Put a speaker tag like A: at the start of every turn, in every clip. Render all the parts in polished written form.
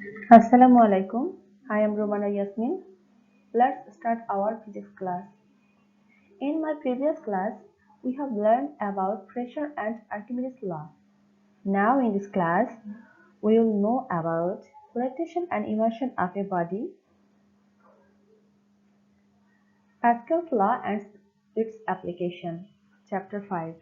A: Assalamu alaikum. I am Romana Yasmin. Let's start our physics class. In my previous class, we have learned about pressure and Archimedes law. Now in this class, we will know about rotation and immersion of a body, Pascal's law and its application. Chapter 5.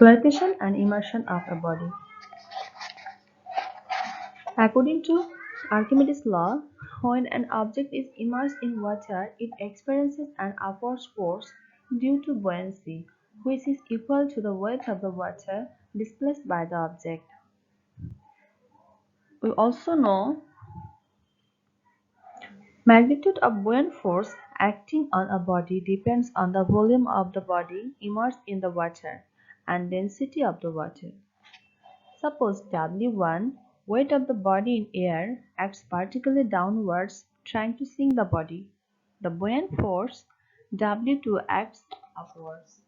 A: Rotation and immersion of a body. According to Archimedes' law, when an object is immersed in water, it experiences an upward force due to buoyancy, which is equal to the weight of the water displaced by the object. We also know magnitude of buoyant force acting on a body depends on the volume of the body immersed in the water and density of the water. Suppose W1, weight of the body in air, acts vertically downwards trying to sink the body. The buoyant force W2 acts upwards.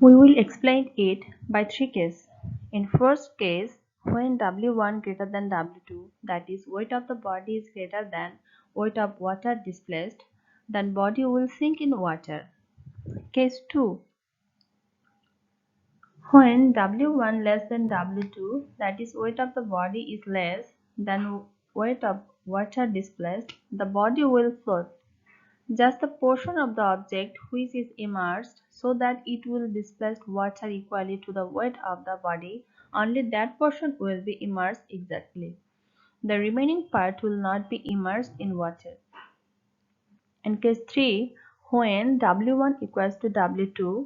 A: We will explain it by three cases. In first case, when W1 greater than W2, that is weight of the body is greater than weight of water displaced, then body will sink in water. Case 2. When W1 less than W2, that is weight of the body is less than weight of water displaced, the body will float. Just the portion of the object which is immersed so that it will displace water equally to the weight of the body, only that portion will be immersed exactly. The remaining part will not be immersed in water. In case 3, when W1 equals to W2,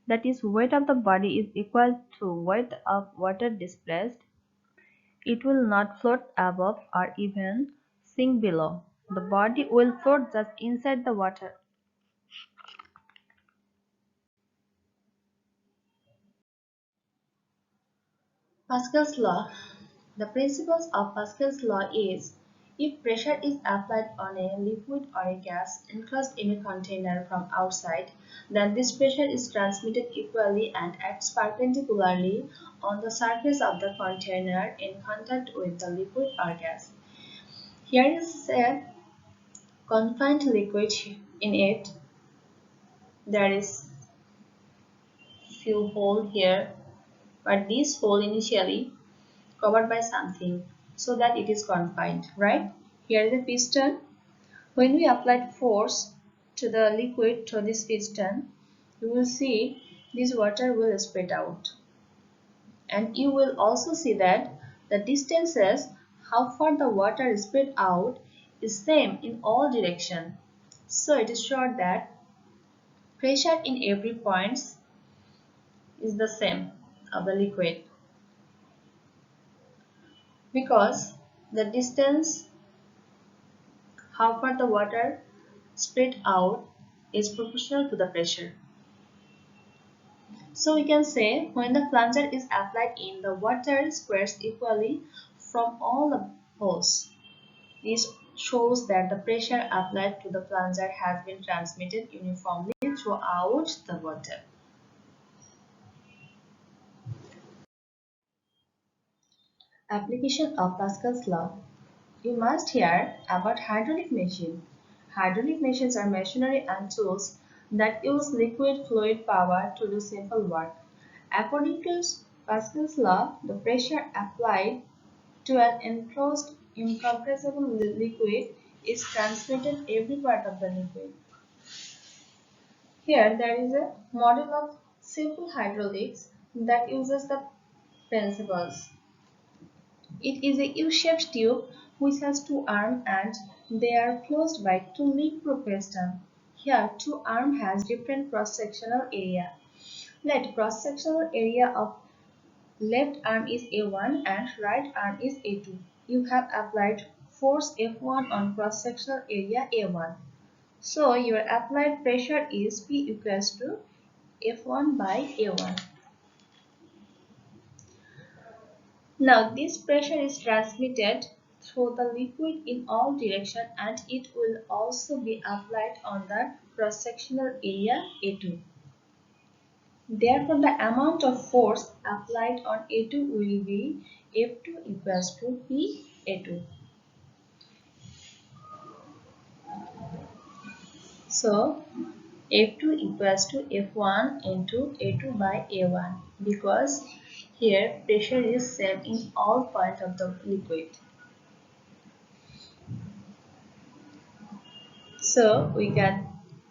A: that is weight of the body is equal to weight of water displaced, it will not float above or even sink below. The body will float just inside the water. Pascal's law. The principles of Pascal's law is if pressure is applied on a liquid or a gas enclosed in a container from outside, then this pressure is transmitted equally and acts perpendicularly on the surface of the container in contact with the liquid or gas. Here is a confined liquid. In it there is few hole here, but this hole initially covered by something so that it is confined, right? Here is a piston. When we apply force to the liquid through this piston, you will see this water will spread out. And you will also see that the distances how far the water is spread out is same in all directions. So it is sure that pressure in every point is the same of the liquid because the distance how far the water spread out is proportional to the pressure. So we can say when the plunger is applied in, the water squares equally from all the holes. This shows that the pressure applied to the plunger has been transmitted uniformly throughout the water. Application of Pascal's law. You must hear about hydraulic machine. Hydraulic machines are machinery and tools that use liquid fluid power to do simple work. According to Pascal's law, the pressure applied to an enclosed incompressible liquid is transmitted every part of the liquid. Here there is a model of simple hydraulics that uses the principles. It is a U-shaped tube which has two arms and they are closed by two leak-proof pistons. Here, two arms has different cross-sectional area. Let cross-sectional area of left arm is A1 and right arm is A2. You have applied force F1 on cross-sectional area A1. So your applied pressure is P equals to F1 by A1. Now this pressure is transmitted through the liquid in all directions and it will also be applied on the cross-sectional area A2. Therefore, the amount of force applied on A2 will be F2 equals to P A2. So, F2 equals to F1 into A2 by A1 because here pressure is same in all points of the liquid. So, we get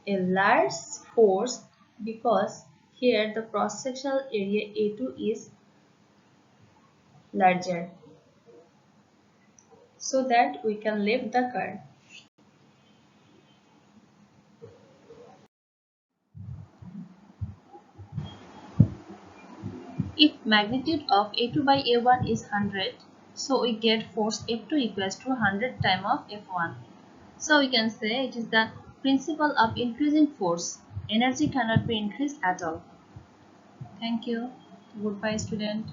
A: a large force because here the cross-sectional area A2 is larger so that we can lift the current. If magnitude of A2 by A1 is 100, so we get force F2 equals to 100 times of F1. So we can say it is the principle of increasing force. Energy cannot be increased at all. Thank you. Goodbye, student.